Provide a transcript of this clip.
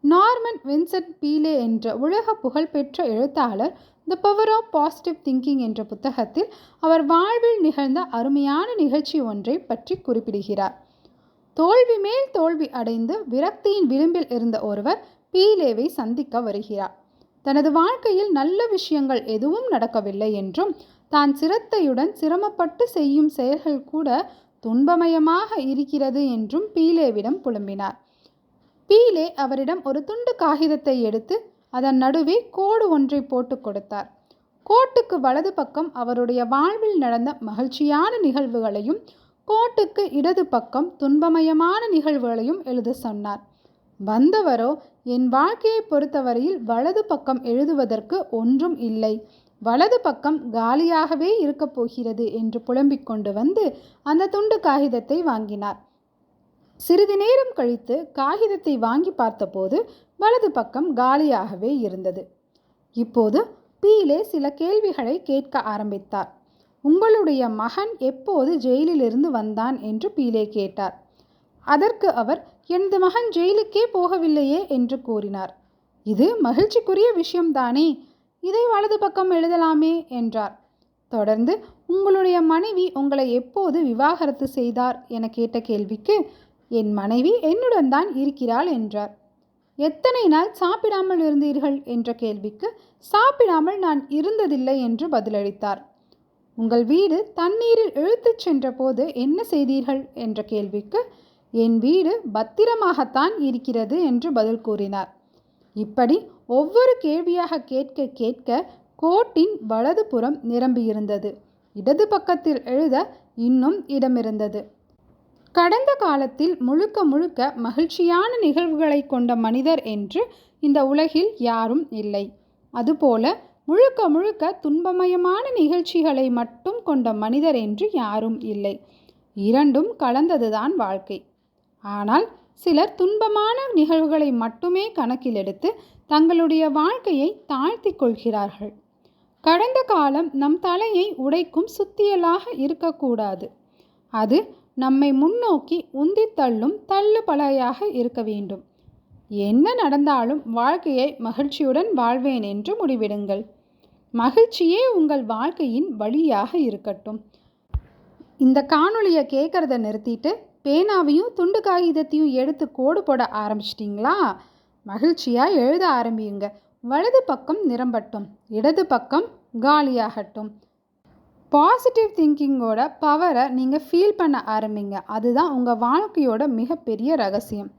Norman Vincent Pelé என்ற உலக புகழ்பெற்ற எழுத்தாளர் the power of positive thinking என்ற புத்தகத்தில் அவர் வாழ்வில் நிகழ்ந்த அருமையான நிகழ்ச்சி ஒன்றை பற்றி குறிப்பிடுகிறார். தோல்வி மேல் தோல்வி அடைந்து விரக்தியின் விளிம்பில் இருந்த ஒருவர் பீலேவை சந்திக்க வருகிறார். தனது வாழ்க்கையில் நல்ல விஷயங்கள் எதுவும் நடக்கவில்லை என்றும் தான் சிரத்தையுடன் சிரமப்பட்டு செய்யும் செயல்கள் கூட துன்பமயமாக இருக்கிறது என்றும் பீலேவிடம் புலம்பினார். பீலே அவரிடம் ஒரு துண்டு காகிதத்தை எடுத்து அதன் நடுவே கோடு ஒன்றை போட்டு கொடுத்தார். கோட்டுக்கு வலது பக்கம் அவருடைய வாழ்வில் நடந்த மகிழ்ச்சியான நிகழ்வுகளையும் கோட்டுக்கு இடது பக்கம் துன்பமயமான நிகழ்வுகளையும் எழுத சொன்னார். வந்தவரோ, என் வாழ்க்கையை பொறுத்தவரையில் வலது பக்கம் எழுதுவதற்கு ஒன்றும் இல்லை, வலது பக்கம் காலியாகவே இருக்கப் போகிறது என்று புலம்பிக் கொண்டு வந்து அந்த துண்டு காகிதத்தை வாங்கினார். சிறிது நேரம் கழித்து காகிதத்தை வாங்கி பார்த்தபோது வலது பக்கம் காலியாகவே இருந்தது. இப்போது பீலே சில கேள்விகளை கேட்க ஆரம்பித்தார். உங்களுடைய மகன் எப்போது ஜெயிலிலிருந்து வந்தான் என்று பீலே கேட்டார். அதற்கு அவர், எனது மகன் ஜெயிலுக்கே போகவில்லையே என்று கூறினார். இது மகிழ்ச்சிக்குரிய விஷயம்தானே, இதை வலது பக்கம் எழுதலாமே என்றார். தொடர்ந்து, உங்களுடைய மனைவி உங்களை எப்போது விவாகரத்து செய்தார் என கேட்ட கேள்விக்கு, என் மனைவி என்னுடன் தான் இருக்கிறாள் என்றார். எத்தனை நாள் சாப்பிடாமல் இருந்தீர்கள் என்ற கேள்விக்கு, சாப்பிடாமல் நான் இருந்ததில்லை என்று பதிலளித்தார். உங்கள் வீடு தண்ணீரில் இழுத்துச் சென்ற போது என்ன செய்தீர்கள் என்ற கேள்விக்கு, என் வீடு பத்திரமாகத்தான் இருக்கிறது என்று பதில் கூறினார். இப்படி ஒவ்வொரு கேள்வியாக கேட்க கேட்க கோட்டின் வலது புறம் நிரம்பியிருந்தது. இடது பக்கத்தில் எழுத இன்னும் இடமிருந்தது. கடந்த காலத்தில் முழுக்க முழுக்க மகிழ்ச்சியான நிகழ்வுகளை கொண்ட மனிதர் என்று இந்த உலகில் யாரும் இல்லை. அதுபோல முழுக்க முழுக்க துன்பமயமான நிகழ்ச்சிகளை மட்டும் கொண்ட மனிதர் என்று யாரும் இல்லை. இரண்டும் கலந்ததுதான் வாழ்க்கை. ஆனால் சிலர் துன்பமான நிகழ்வுகளை மட்டுமே கணக்கில் எடுத்து தங்களுடைய வாழ்க்கையை தாழ்த்தி கொள்கிறார்கள். கடந்த காலம் நம் தலையை உடைக்கும் சுத்தியலாக இருக்கக்கூடாது. அது நம்மை முன்னோக்கி உந்தி தள்ளும் தள்ளுபலையாக இருக்க வேண்டும். என்ன நடந்தாலும் வாழ்க்கையை மகிழ்ச்சியுடன் வாழ்வேன் என்று முடிவிடுங்கள். மகிழ்ச்சியே உங்கள் வாழ்க்கையின் வழியாக இருக்கட்டும். இந்த காணொளியை கேட்குறத நிறுத்திட்டு பேனாவையும் துண்டு காகிதத்தையும் எடுத்து கோடு போட ஆரம்பிச்சிட்டிங்களா? மகிழ்ச்சியாக எழுத ஆரம்பியுங்க. வலது பக்கம் நிரம்பட்டும், இடது பக்கம் காலியாகட்டும். பாசிட்டிவ் திங்கிங்கோட பவரை நீங்கள் ஃபீல் பண்ண ஆரம்பிங்க. அதுதான் உங்கள் வாழ்க்கையோட மிகப்பெரிய ரகசியம்.